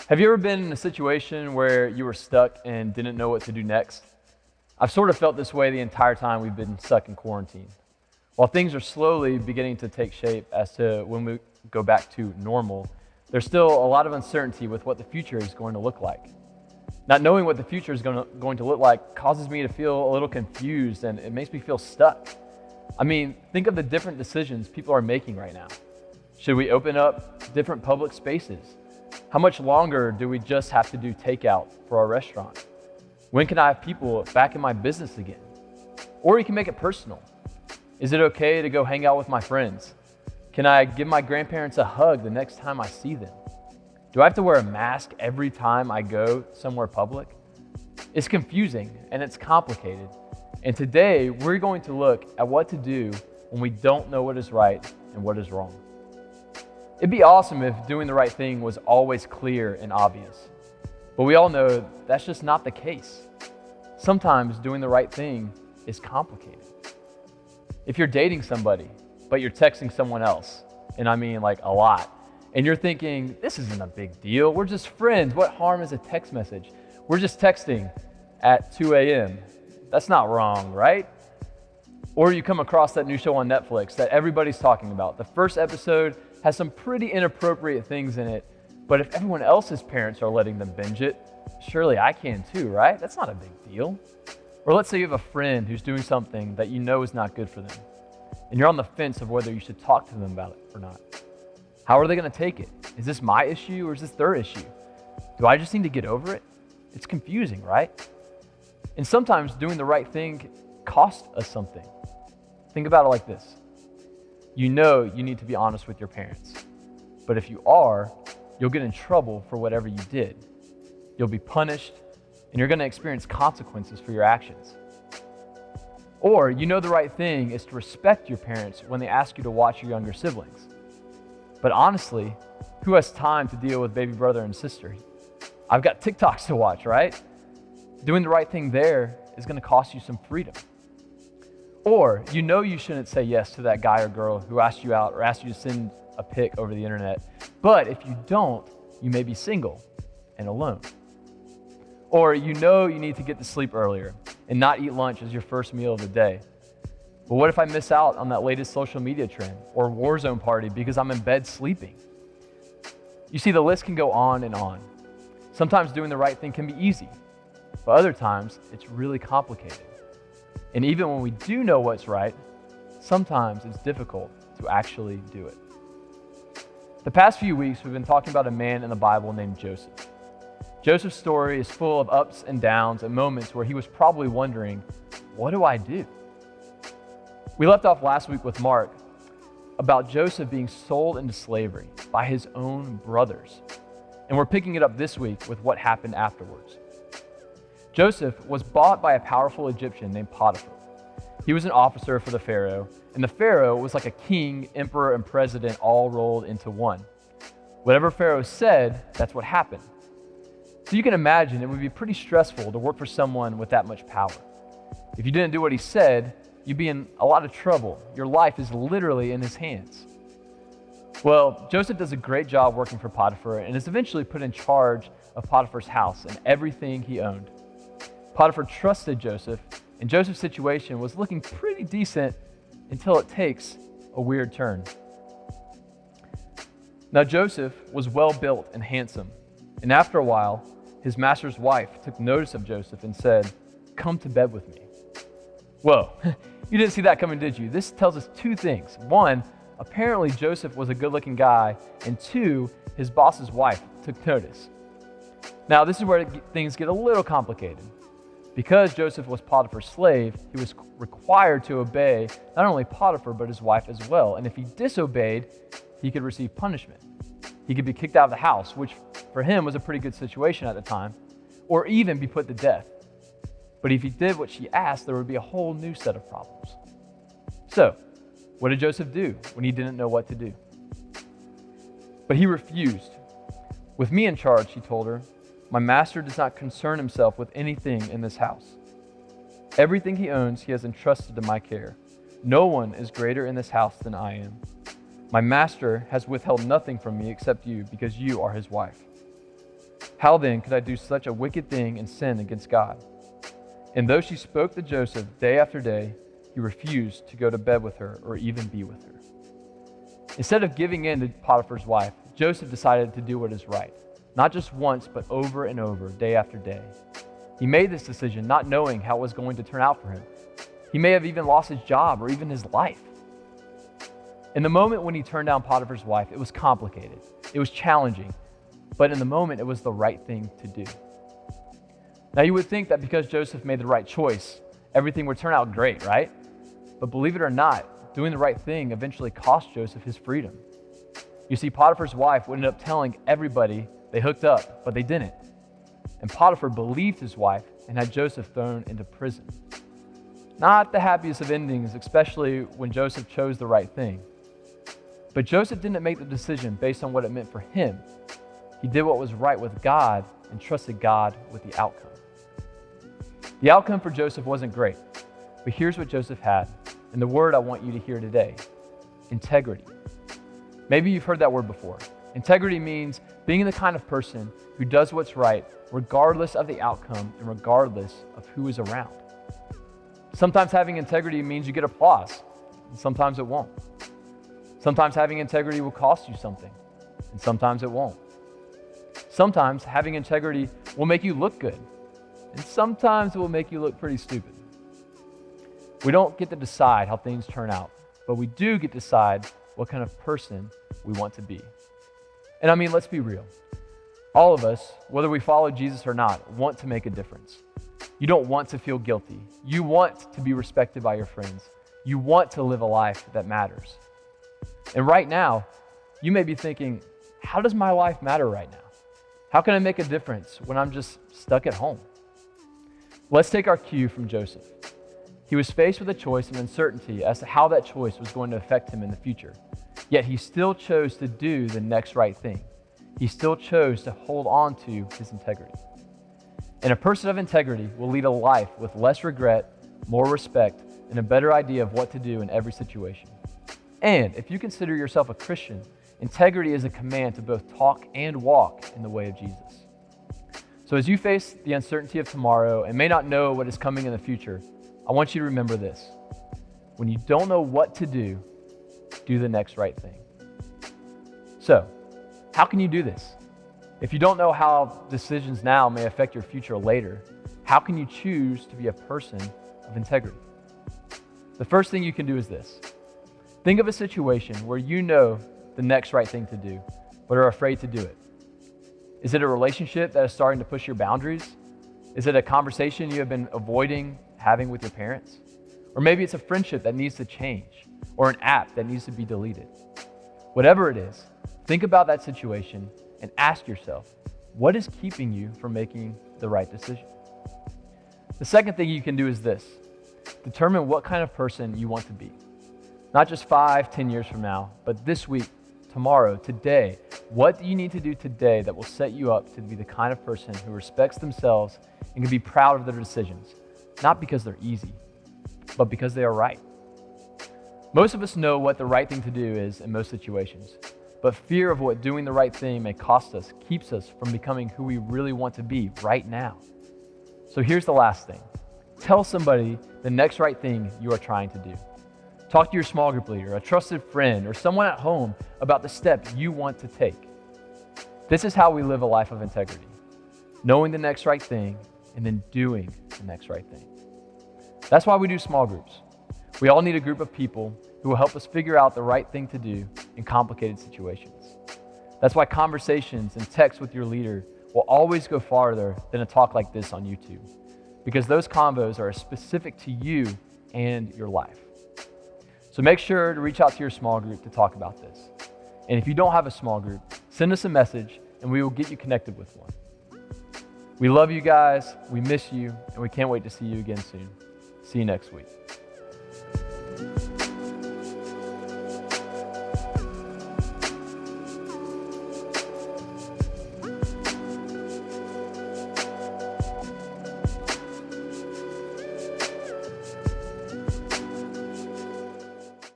Have you ever been in a situation where you were stuck and didn't know what to do next? I've sort of felt this way the entire time we've been stuck in quarantine. While things are slowly beginning to take shape as to when we go back to normal, there's still a lot of uncertainty with what the future is going to look like. Not knowing what the future is going to look like causes me to feel a little confused, and it makes me feel stuck. I mean, think of the different decisions people are making right now. Should we open up different public spaces? How much longer do we just have to do takeout for our restaurant? When can I have people back in my business again? Or you can make it personal. Is it okay to go hang out with my friends? Can I give my grandparents a hug the next time I see them? Do I have to wear a mask every time I go somewhere public? It's confusing and it's complicated. And today we're going to look at what to do when we don't know what is right and what is wrong. It'd be awesome if doing the right thing was always clear and obvious. But we all know that's just not the case. Sometimes doing the right thing is complicated. If you're dating somebody, but you're texting someone else, and I mean like a lot, and you're thinking, this isn't a big deal, we're just friends, what harm is a text message? We're just texting at 2 a.m. That's not wrong, right? Or you come across that new show on Netflix that everybody's talking about. The first episode has some pretty inappropriate things in it, but if everyone else's parents are letting them binge it, surely I can too, right? That's not a big deal. Or let's say you have a friend who's doing something that you know is not good for them, and you're on the fence of whether you should talk to them about it or not. How are they going to take it? Is this my issue or is this their issue? Do I just need to get over it? It's confusing, right? And sometimes doing the right thing costs us something. Think about it like this. You know you need to be honest with your parents, but if you are, you'll get in trouble for whatever you did. You'll be punished, and you're going to experience consequences for your actions. Or you know the right thing is to respect your parents when they ask you to watch your younger siblings. But honestly, who has time to deal with baby brother and sister? I've got TikToks to watch, right? Doing the right thing there is going to cost you some freedom. Or you know you shouldn't say yes to that guy or girl who asked you out or asked you to send a pic over the internet. But if you don't, you may be single and alone. Or you know you need to get to sleep earlier and not eat lunch as your first meal of the day. But what if I miss out on that latest social media trend or Warzone party because I'm in bed sleeping? You see, the list can go on and on. Sometimes doing the right thing can be easy, but other times it's really complicated. And even when we do know what's right, sometimes it's difficult to actually do it. The past few weeks, we've been talking about a man in the Bible named Joseph. Joseph's story is full of ups and downs and moments where he was probably wondering, what do I do? We left off last week with Mark about Joseph being sold into slavery by his own brothers. And we're picking it up this week with what happened afterwards. Joseph was bought by a powerful Egyptian named Potiphar. He was an officer for the Pharaoh, and the Pharaoh was like a king, emperor, and president all rolled into one. Whatever Pharaoh said, that's what happened. So you can imagine it would be pretty stressful to work for someone with that much power. If you didn't do what he said, you'd be in a lot of trouble. Your life is literally in his hands. Well, Joseph does a great job working for Potiphar and is eventually put in charge of Potiphar's house and everything he owned. Potiphar trusted Joseph, and Joseph's situation was looking pretty decent until it takes a weird turn. Now Joseph was well built and handsome, and after a while, his master's wife took notice of Joseph and said, "Come to bed with me." Whoa, you didn't see that coming, did you? This tells us two things. One, apparently Joseph was a good-looking guy, and two, his boss's wife took notice. Now this is where things get a little complicated. Because Joseph was Potiphar's slave, he was required to obey not only Potiphar, but his wife as well. And if he disobeyed, he could receive punishment. He could be kicked out of the house, which for him was a pretty good situation at the time, or even be put to death. But if he did what she asked, there would be a whole new set of problems. So, what did Joseph do when he didn't know what to do? But he refused. "With me in charge," he told her, "my master does not concern himself with anything in this house. Everything he owns he has entrusted to my care. No one is greater in this house than I am. My master has withheld nothing from me except you because you are his wife." How then could I do such a wicked thing and sin against God?" And though she spoke to Joseph day after day, he refused to go to bed with her or even be with her. Instead of giving in to Potiphar's wife, Joseph decided to do what is right, not just once, but over and over, day after day. He made this decision not knowing how it was going to turn out for him. He may have even lost his job or even his life. In the moment when he turned down Potiphar's wife, it was complicated. It was challenging, but in the moment, it was the right thing to do. Now, you would think that because Joseph made the right choice, everything would turn out great, right? But believe it or not, doing the right thing eventually cost Joseph his freedom. You see, Potiphar's wife would end up telling everybody they hooked up, but they didn't. And Potiphar believed his wife and had Joseph thrown into prison. Not the happiest of endings, especially when Joseph chose the right thing. But Joseph didn't make the decision based on what it meant for him. He did what was right with God and trusted God with the outcome. The outcome for Joseph wasn't great, but here's what Joseph had, and the word I want you to hear today: integrity. Maybe you've heard that word before. Integrity means being the kind of person who does what's right regardless of the outcome and regardless of who is around. Sometimes having integrity means you get applause, and sometimes it won't. Sometimes having integrity will cost you something, and sometimes it won't. Sometimes having integrity will make you look good, and sometimes it will make you look pretty stupid. We don't get to decide how things turn out, but we do get to decide what kind of person we want to be. And I mean, let's be real. All of us, whether we follow Jesus or not, want to make a difference. You don't want to feel guilty. You want to be respected by your friends. You want to live a life that matters. And right now, you may be thinking, how does my life matter right now? How can I make a difference when I'm just stuck at home? Let's take our cue from Joseph. He was faced with a choice and uncertainty as to how that choice was going to affect him in the future. Yet he still chose to do the next right thing. He still chose to hold on to his integrity. And a person of integrity will lead a life with less regret, more respect, and a better idea of what to do in every situation. And if you consider yourself a Christian, integrity is a command to both talk and walk in the way of Jesus. So as you face the uncertainty of tomorrow and may not know what is coming in the future, I want you to remember this: when you don't know what to do the next right thing. So, how can you do this? If you don't know how decisions now may affect your future later, how can you choose to be a person of integrity? The first thing you can do is this. Think of a situation where you know the next right thing to do, but are afraid to do it. Is it a relationship that is starting to push your boundaries? Is it a conversation you have been avoiding having with your parents? Or maybe it's a friendship that needs to change, or an app that needs to be deleted. Whatever it is, think about that situation and ask yourself, what is keeping you from making the right decision? The second thing you can do is this. Determine what kind of person you want to be. Not just 5-10 years from now, but this week, tomorrow, today. What do you need to do today that will set you up to be the kind of person who respects themselves and can be proud of their decisions? Not because they're easy, but because they are right. Most of us know what the right thing to do is in most situations, but fear of what doing the right thing may cost us keeps us from becoming who we really want to be right now. So here's the last thing. Tell somebody the next right thing you are trying to do. Talk to your small group leader, a trusted friend, or someone at home about the step you want to take. This is how we live a life of integrity, knowing the next right thing and then doing the next right thing. That's why we do small groups. We all need a group of people who will help us figure out the right thing to do in complicated situations. That's why conversations and texts with your leader will always go farther than a talk like this on YouTube, because those convos are specific to you and your life. So make sure to reach out to your small group to talk about this. And if you don't have a small group, send us a message and we will get you connected with one. We love you guys, we miss you, and we can't wait to see you again soon. See you next week.